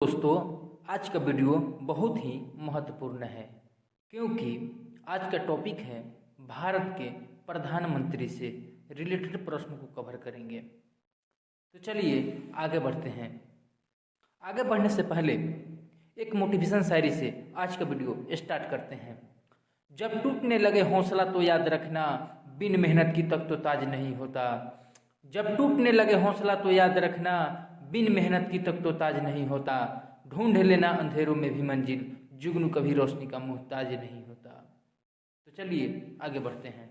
दोस्तों, आज का वीडियो बहुत ही महत्वपूर्ण है क्योंकि आज का टॉपिक है भारत के प्रधानमंत्री से रिलेटेड प्रश्न को कवर करेंगे। तो चलिए आगे बढ़ते हैं। आगे बढ़ने से पहले एक मोटिवेशन शायरी से आज का वीडियो स्टार्ट करते हैं। जब टूटने लगे हौसला तो याद रखना, बिन मेहनत की तक तो ताज नहीं होता। जब टूटने लगे हौसला तो याद रखना, बिन मेहनत की तक तो ताज नहीं होता। ढूंढ लेना अंधेरों में भी मंजिल, जुगनू कभी रोशनी का मुहताज नहीं होता। तो चलिए आगे बढ़ते हैं।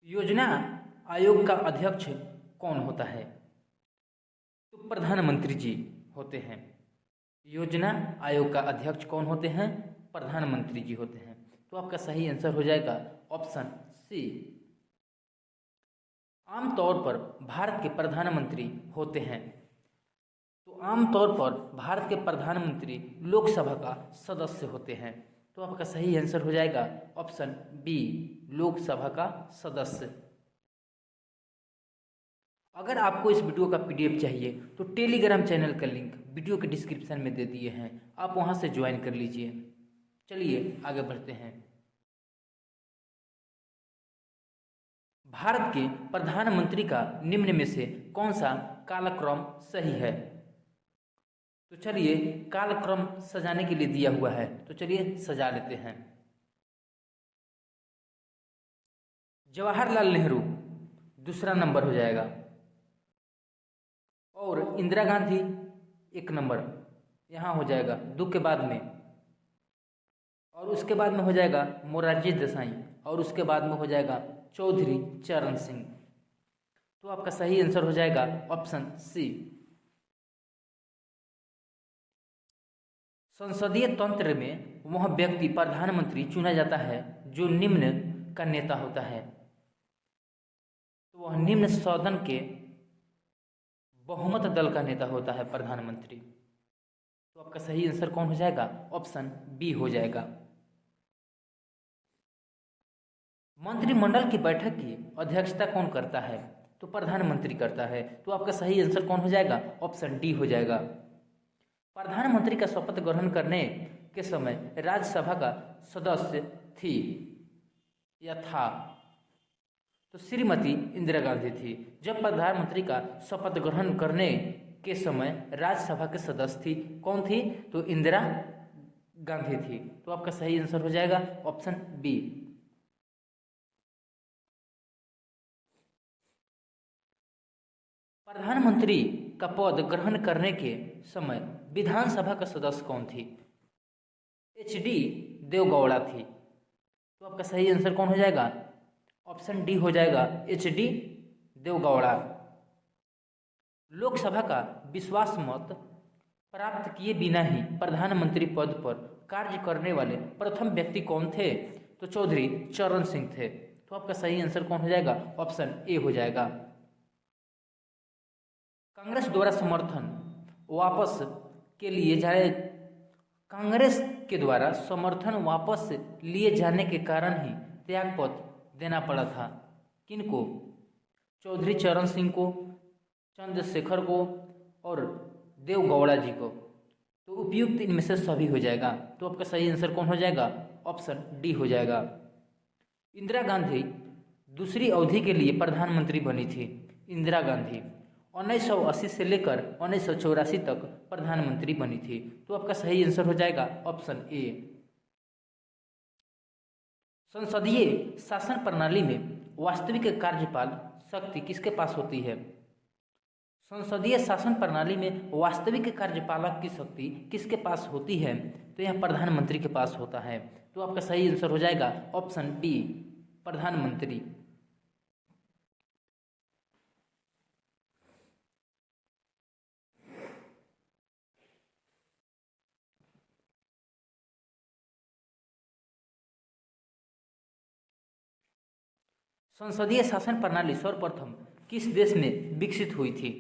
योजना आयोग का अध्यक्ष कौन होता है? तो प्रधानमंत्री जी होते हैं। योजना आयोग का अध्यक्ष कौन होते हैं? प्रधानमंत्री जी होते हैं। तो आपका सही आंसर हो जाएगा ऑप्शन सी। आमतौर पर भारत के प्रधानमंत्री होते हैं। तो आमतौर पर भारत के प्रधानमंत्री लोकसभा का सदस्य होते हैं। तो आपका सही आंसर हो जाएगा ऑप्शन बी, लोकसभा का सदस्य। अगर आपको इस वीडियो का पीडीएफ चाहिए तो टेलीग्राम चैनल का लिंक वीडियो के डिस्क्रिप्शन में दे दिए हैं, आप वहां से ज्वाइन कर लीजिए। चलिए आगे बढ़ते हैं। भारत के प्रधानमंत्री का निम्न में से कौन सा कालक्रम सही है? तो चलिए, कालक्रम सजाने के लिए दिया हुआ है, तो चलिए सजा लेते हैं। जवाहरलाल नेहरू दूसरा नंबर हो जाएगा और इंदिरा गांधी एक नंबर यहाँ हो जाएगा दो के बाद में, और उसके बाद में हो जाएगा मोरारजी देसाई, और उसके बाद में हो जाएगा चौधरी चरण सिंह। तो आपका सही आंसर हो जाएगा ऑप्शन सी। संसदीय तंत्र में वह व्यक्ति प्रधानमंत्री चुना जाता है जो निम्न का नेता होता है। तो वह निम्न सदन के बहुमत दल का नेता होता है प्रधानमंत्री। तो आपका सही आंसर कौन हो जाएगा? ऑप्शन बी हो जाएगा। मंत्रिमंडल की बैठक की अध्यक्षता कौन करता है? तो प्रधानमंत्री करता है। तो आपका सही आंसर कौन हो जाएगा? ऑप्शन डी हो जाएगा। प्रधानमंत्री का शपथ ग्रहण करने के समय राज्यसभा का सदस्य थी या था? तो श्रीमती इंदिरा गांधी थी। जब प्रधानमंत्री का शपथ ग्रहण करने के समय राज्यसभा के सदस्य थी, कौन थी? तो इंदिरा गांधी थी। तो आपका सही आंसर हो जाएगा ऑप्शन बी। प्रधानमंत्री का पद ग्रहण करने के समय विधानसभा का सदस्य कौन थी? एच.डी. देवगौड़ा थी। तो आपका सही आंसर कौन हो जाएगा? ऑप्शन डी हो जाएगा, एच.डी. देवगौड़ा। लोकसभा का विश्वास मत प्राप्त किए बिना ही प्रधानमंत्री पद पर कार्य करने वाले प्रथम व्यक्ति कौन थे? तो चौधरी चरण सिंह थे। तो आपका सही आंसर कौन हो जाएगा? ऑप्शन ए हो जाएगा। कांग्रेस द्वारा समर्थन वापस के लिए जाए कांग्रेस के द्वारा समर्थन वापस लिए जाने के कारण ही त्यागपत्र देना पड़ा था। किनको? चौधरी चरण सिंह को, चंद्रशेखर को और देवगौड़ा जी को। तो उपयुक्त इनमें से सभी हो जाएगा। तो आपका सही आंसर कौन हो जाएगा? ऑप्शन डी हो जाएगा। इंदिरा गांधी दूसरी अवधि के लिए प्रधानमंत्री बनी थी। इंदिरा गांधी 1980 से लेकर 1984 तक प्रधानमंत्री बनी थी। तो आपका सही आंसर हो जाएगा ऑप्शन ए। संसदीय शासन प्रणाली में वास्तविक कार्यपाल शक्ति किसके पास होती है? संसदीय शासन प्रणाली में वास्तविक कार्यपालक की शक्ति किसके पास होती है? तो यह प्रधानमंत्री के पास होता है। तो आपका सही आंसर हो जाएगा ऑप्शन बी, प्रधानमंत्री। संसदीय शासन प्रणाली सर्वप्रथम किस देश में विकसित हुई थी?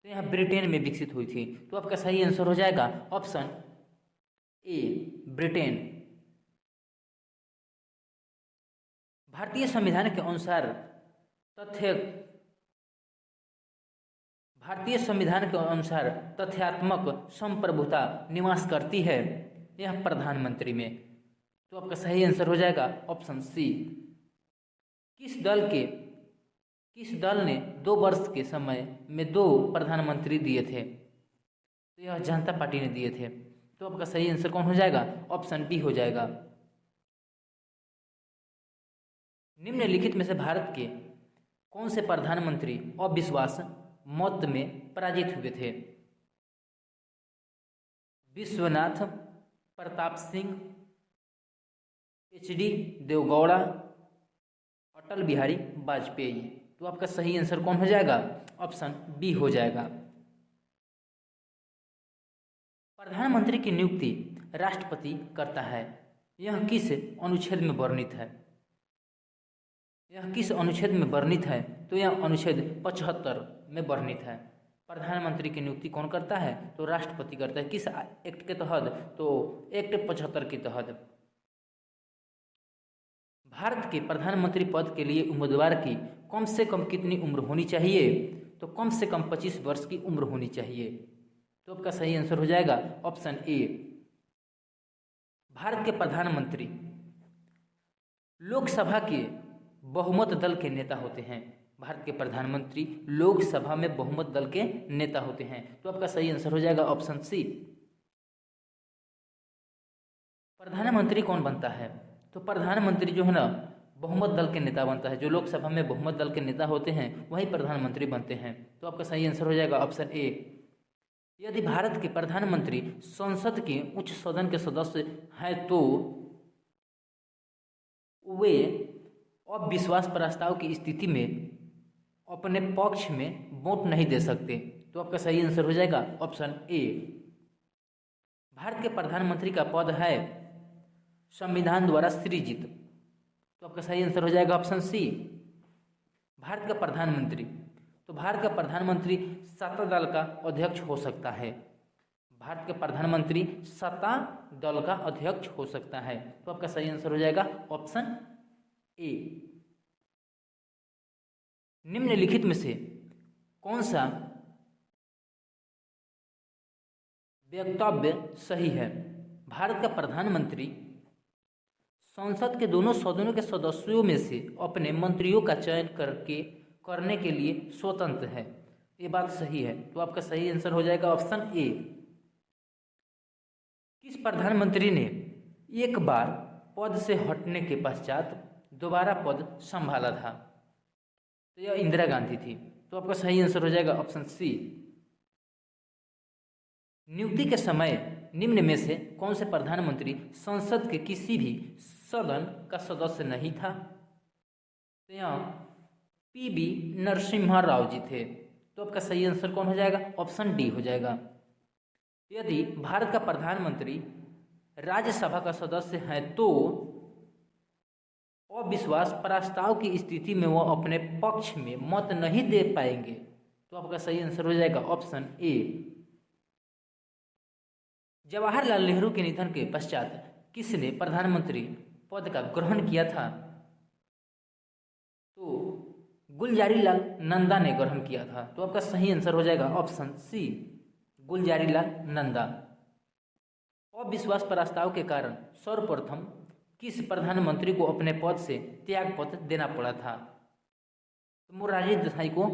तो यह ब्रिटेन में विकसित हुई थी। तो आपका सही आंसर हो जाएगा ऑप्शन ए, ब्रिटेन। भारतीय संविधान के अनुसार तथ्य भारतीय संविधान के अनुसार तथ्यात्मक संप्रभुता निवास करती है? यह प्रधानमंत्री में। तो आपका सही आंसर हो जाएगा ऑप्शन सी। किस दल ने 2 वर्ष के समय में 2 प्रधानमंत्री दिए थे? तो यह जनता पार्टी ने दिए थे। तो आपका सही आंसर कौन हो जाएगा? ऑप्शन बी हो जाएगा। निम्नलिखित में से भारत के कौन से प्रधानमंत्री अविश्वास मत में पराजित हुए थे? विश्वनाथ प्रताप सिंह, एच.डी. देवगौड़ा, अटल बिहारी वाजपेयी। तो आपका सही आंसर कौन हो जाएगा? ऑप्शन बी हो जाएगा। प्रधानमंत्री की नियुक्ति राष्ट्रपति करता है, यह किस अनुच्छेद में वर्णित है? यह किस अनुच्छेद में वर्णित है? तो यह अनुच्छेद 75 में वर्णित है। प्रधानमंत्री की नियुक्ति कौन करता है? तो राष्ट्रपति करता है। किस एक्ट के तहत? तो एक्ट 75 के तहत। भारत के प्रधानमंत्री पद के लिए उम्मीदवार की कम से कम कितनी उम्र होनी चाहिए? तो कम से कम 25 वर्ष की उम्र होनी चाहिए। तो आपका सही आंसर हो जाएगा ऑप्शन ए। भारत के प्रधानमंत्री लोकसभा के बहुमत दल के नेता होते हैं। भारत के प्रधानमंत्री लोकसभा में बहुमत दल के नेता होते हैं। तो आपका सही आंसर हो जाएगा ऑप्शन सी। प्रधानमंत्री कौन बनता है? तो प्रधानमंत्री जो है ना बहुमत दल के नेता बनता है। जो लोकसभा में बहुमत दल के नेता होते हैं वही प्रधानमंत्री बनते हैं। तो आपका सही आंसर हो जाएगा ऑप्शन ए। यदि भारत के प्रधानमंत्री संसद के उच्च सदन के सदस्य हैं तो वे अविश्वास प्रस्ताव की स्थिति में अपने पक्ष में वोट नहीं दे सकते। तो आपका सही आंसर हो जाएगा ऑप्शन ए। भारत के प्रधानमंत्री का पद है संविधान द्वारा सृजित। तो आपका सही आंसर हो जाएगा ऑप्शन सी। भारत का प्रधानमंत्री, तो भारत का प्रधानमंत्री सत्ता दल का अध्यक्ष हो सकता है। भारत के प्रधानमंत्री सत्ता दल का अध्यक्ष हो सकता है। तो आपका सही आंसर हो जाएगा ऑप्शन ए। निम्नलिखित में से कौन सा वक्तव्य सही है? भारत का प्रधानमंत्री संसद के दोनों सदनों के सदस्यों में से अपने मंत्रियों का चयन करने के लिए स्वतंत्र है। ये बात सही है। तो आपका सही आंसर हो जाएगा ऑप्शन ए। किस प्रधानमंत्री ने एक बार पद से हटने के पश्चात दोबारा पद संभाला था? तो यह इंदिरा गांधी थी। तो आपका सही आंसर हो जाएगा ऑप्शन सी। नियुक्ति के समय निम्न में से कौन से प्रधानमंत्री संसद के किसी भी सदन का सदस्य नहीं था? तो यहाँ पी.बी. नरसिम्हा राव जी थे। तो आपका सही आंसर कौन हो जाएगा? ऑप्शन डी हो जाएगा। यदि भारत का प्रधानमंत्री राज्यसभा का सदस्य है तो अविश्वास प्रस्ताव की स्थिति में वह अपने पक्ष में मत नहीं दे पाएंगे। तो आपका सही आंसर हो जाएगा ऑप्शन ए। जवाहरलाल नेहरू के निधन के पश्चात किसने प्रधानमंत्री पद का ग्रहण किया था? तो गुलजारीलाल नंदा ने ग्रहण किया था। तो आपका सही आंसर हो जाएगा ऑप्शन सी, गुलजारीलाल नंदा। अविश्वास प्रस्ताव के कारण सर्वप्रथम किस प्रधानमंत्री को अपने पद से त्यागपत्र देना पड़ा था? तो मोरारजी देसाई को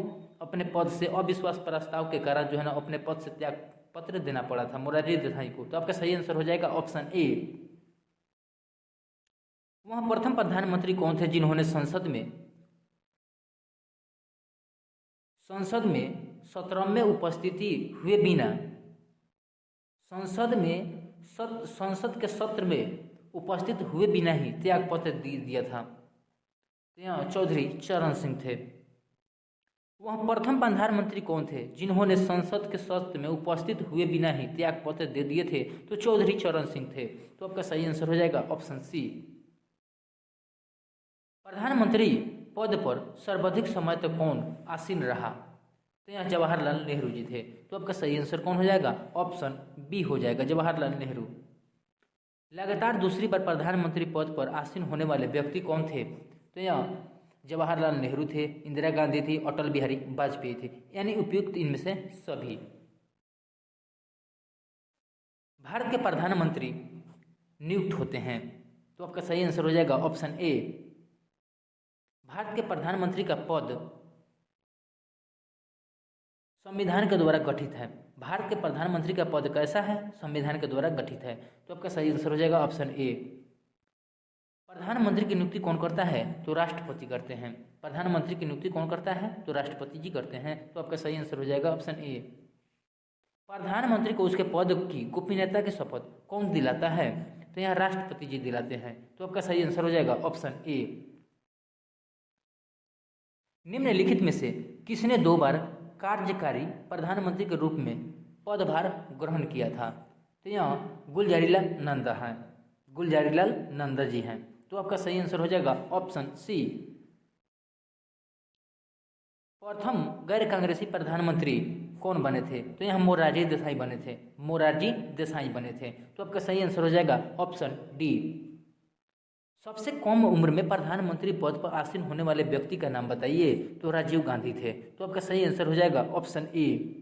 अपने पद से अविश्वास प्रस्ताव के कारण जो है ना अपने पद से त्यागपत्र देना पड़ा था मोरारजी देसाई को। तो आपका सही आंसर हो जाएगा ऑप्शन ए। वह प्रथम प्रधानमंत्री कौन थे जिन्होंने संसद में 17वें उपस्थिति हुए बिना संसद के सत्र में उपस्थित हुए बिना ही त्यागपत्र दे दिया था? तो यहाँ चौधरी चरण सिंह थे। वह प्रथम प्रधानमंत्री कौन थे जिन्होंने संसद के सत्र में उपस्थित हुए बिना ही त्यागपत्र दे दिए थे? तो चौधरी चरण सिंह थे। तो आपका सही आंसर हो जाएगा ऑप्शन सी। प्रधानमंत्री पद पर सर्वाधिक समय तक कौन आसीन रहा? तो यहाँ जवाहरलाल नेहरू जी थे। तो आपका सही आंसर कौन हो जाएगा? ऑप्शन बी हो जाएगा, जवाहरलाल नेहरू। लगातार दूसरी बार प्रधानमंत्री पद पर आसीन होने वाले व्यक्ति कौन थे? तो यहाँ जवाहरलाल नेहरू थे, इंदिरा गांधी थी, अटल बिहारी वाजपेयी थे, यानी उपयुक्त इनमें से सभी। भारत के प्रधानमंत्री नियुक्त होते हैं, तो आपका सही आंसर हो जाएगा ऑप्शन ए। भारत के प्रधानमंत्री का पद संविधान के द्वारा गठित है। भारत के प्रधानमंत्री का पद कैसा है? संविधान के द्वारा गठित है, तो आपका सही आंसर हो जाएगा ऑप्शन ए। प्रधानमंत्री की नियुक्ति कौन करता है? तो राष्ट्रपति करते हैं। प्रधानमंत्री की नियुक्ति कौन करता है? तो राष्ट्रपति जी करते हैं, तो आपका सही आंसर हो जाएगा ऑप्शन ए। प्रधानमंत्री को उसके पद की गोपनीयता की शपथ कौन दिलाता है? तो यहाँ राष्ट्रपति जी दिलाते हैं, तो आपका सही आंसर हो जाएगा ऑप्शन ए। निम्नलिखित में से किसने 2 बार कार्यकारी प्रधानमंत्री के रूप में पदभार ग्रहण किया था? तो यहाँ गुलजारीलाल नंदा है, गुलजारीलाल नंदा जी हैं, तो आपका सही आंसर हो जाएगा ऑप्शन सी। प्रथम गैर कांग्रेसी प्रधानमंत्री कौन बने थे? तो यहाँ मोरारजी देसाई बने थे, मोरारजी देसाई बने थे, तो आपका सही आंसर हो जाएगा ऑप्शन डी। सबसे कम उम्र में प्रधानमंत्री पद पर आसीन होने वाले व्यक्ति का नाम बताइए? तो राजीव गांधी थे, तो आपका सही आंसर हो जाएगा ऑप्शन ए।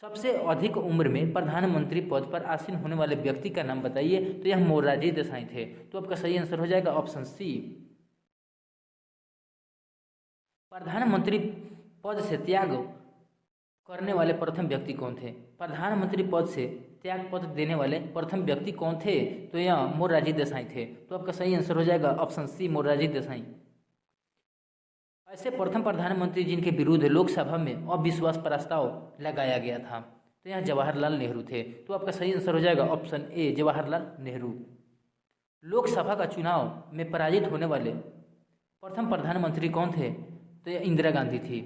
सबसे अधिक उम्र में प्रधानमंत्री पद पर आसीन होने वाले व्यक्ति का नाम बताइए? तो यह मोरारजी देसाई थे, तो आपका सही आंसर हो जाएगा ऑप्शन सी। प्रधानमंत्री पद से त्याग करने वाले प्रथम व्यक्ति कौन थे? प्रधानमंत्री पद से त्याग पत्र देने वाले प्रथम व्यक्ति कौन थे? तो यह मोरारजी देसाई थे, तो आपका सही आंसर हो जाएगा ऑप्शन सी, मोरारजी देसाई। ऐसे प्रथम प्रधानमंत्री जिनके विरुद्ध लोकसभा में अविश्वास प्रस्ताव लगाया गया था, तो यहाँ जवाहरलाल नेहरू थे, तो आपका सही आंसर हो जाएगा ऑप्शन ए, जवाहरलाल नेहरू। लोकसभा का चुनाव में पराजित होने वाले प्रथम प्रधानमंत्री कौन थे? तो यह इंदिरा गांधी थी,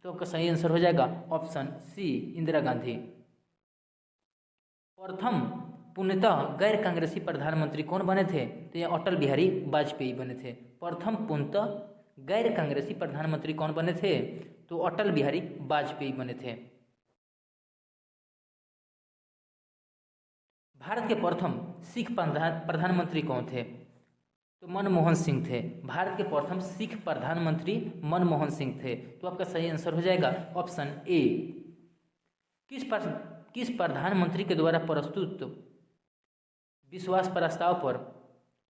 तो आपका सही आंसर हो जाएगा ऑप्शन सी, इंदिरा गांधी। प्रथम पूर्णतः गैर कांग्रेसी प्रधानमंत्री कौन बने थे? तो यह अटल बिहारी वाजपेयी बने थे। प्रथम पूर्णतः गैर कांग्रेसी प्रधानमंत्री कौन बने थे? तो अटल बिहारी वाजपेयी बने थे। भारत के प्रथम सिख प्रधानमंत्री कौन थे? तो मनमोहन सिंह थे। भारत के प्रथम सिख प्रधानमंत्री मनमोहन सिंह थे, तो आपका सही आंसर हो जाएगा ऑप्शन ए। किस प्रधानमंत्री के द्वारा प्रस्तुत विश्वास प्रस्ताव पर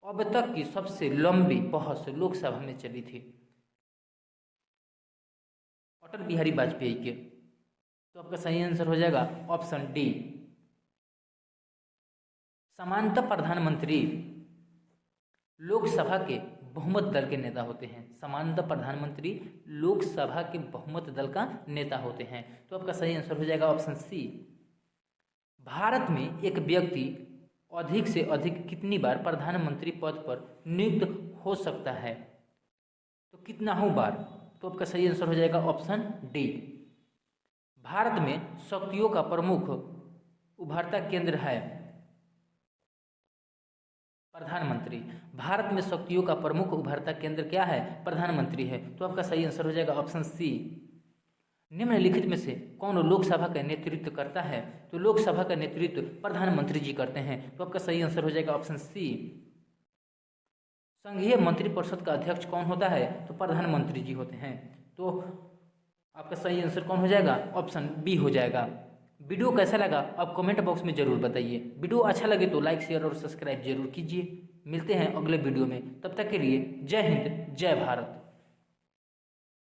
अब तक की सबसे लंबी बहस लोकसभा में चली थी? अटल बिहारी वाजपेयी के, तो आपका सही आंसर हो जाएगा ऑप्शन डी। समानतः प्रधानमंत्री लोकसभा के बहुमत दल के नेता होते हैं। समानतः प्रधानमंत्री लोकसभा के बहुमत दल का नेता होते हैं, तो आपका सही आंसर हो जाएगा ऑप्शन सी। भारत में एक व्यक्ति अधिक से अधिक कितनी बार प्रधानमंत्री पद पर नियुक्त हो सकता है? तो कितना हो बार? तो आपका सही आंसर हो जाएगा ऑप्शन डी। भारत में शक्तियों का प्रमुख उभरता केंद्र है प्रधानमंत्री। भारत में शक्तियों का प्रमुख उभरता केंद्र क्या है? प्रधानमंत्री है, तो आपका सही आंसर हो जाएगा ऑप्शन सी। निम्नलिखित में से कौन लोकसभा का नेतृत्व करता है? तो लोकसभा का नेतृत्व प्रधानमंत्री जी करते हैं, तो आपका सही आंसर हो जाएगा ऑप्शन सी। संघीय मंत्रिपरिषद का अध्यक्ष कौन होता है? तो प्रधानमंत्री जी होते हैं, तो आपका सही आंसर कौन हो जाएगा? ऑप्शन बी हो जाएगा। वीडियो कैसा लगा आप कमेंट बॉक्स में जरूर बताइए। वीडियो अच्छा लगे तो लाइक शेयर और सब्सक्राइब जरूर कीजिए। मिलते हैं अगले वीडियो में, तब तक के लिए जय हिंद जय भारत।